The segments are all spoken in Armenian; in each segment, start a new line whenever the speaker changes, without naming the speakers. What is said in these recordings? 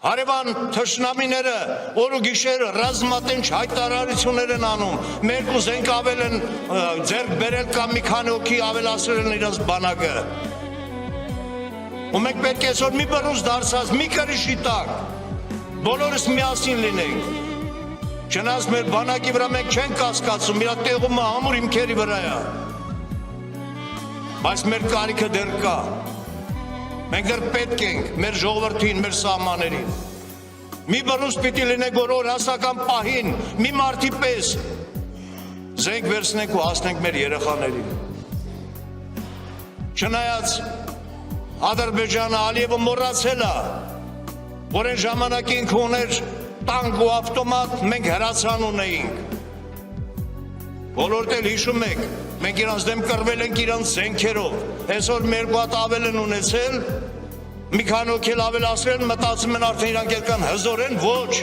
Հարևան թշնամիները օր ու գիշեր ռազմատենչ հայտարարություններ են անում, մեր կուզենք ավել են ձեռք բերել կամ մի քանի հոգի ավելացրել են իրենց բանակը։ Ու մենք պետք է այսօր մի բռունց դարձած, մի կրիշի տակ, բոլորս միասին լինենք։ Չնայած մեր բանակի վրա մենք չենք կասկածում, իր տեղումը ամուր հիմքերի վրա է։ Բայց մեր կարիքը դեռ կա։ Մենք դեռ պետք ենք մեր ժողովրդին, մեր սահմաններին։ Մի բռունց պիտի լինենք, որ օրհասական պահին մի մարդի պես զենք վերցնենք ու հասնենք մեր երեխաներին։ Չնայած Ադրբեջանը Ալիևը մոռացել է, որ այն ժամանակ ինքը ուներ տանկ ու ավտոմատ, մենք հրացան ունեինք։ Բոլորդ էլ հիշում եք, մենք իրանց դեմ կռվել ենք իրանց զենքերով, այսօր մեր կուատ ավել են ունեցել, մի քանի հոգի ավելացրել, մտածում են արդեն իրանք էլ կան հզոր են, ոչ։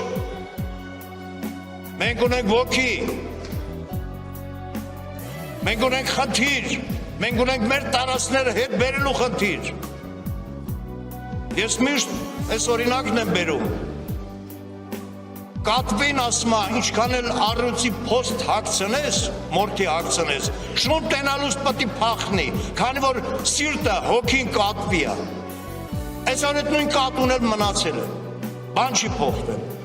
Մենք ունենք ոգի, մենք ունենք խնդիր, մենք ունենք մեր տարածքները հետ բերելու խնդիր։ Ես միշտ այս օրինակն եմ բերում։ Կատվին ասում է, ինչքան էլ առյուծի փոստ հագցնես, մորթի հագցնես, շուն տենալուց պտի փախնի, քանի որ սիրտը հոգին կատվի է։ Այսօր այդ նույն կատուն էլ մնացել է, բան չի փոխվել։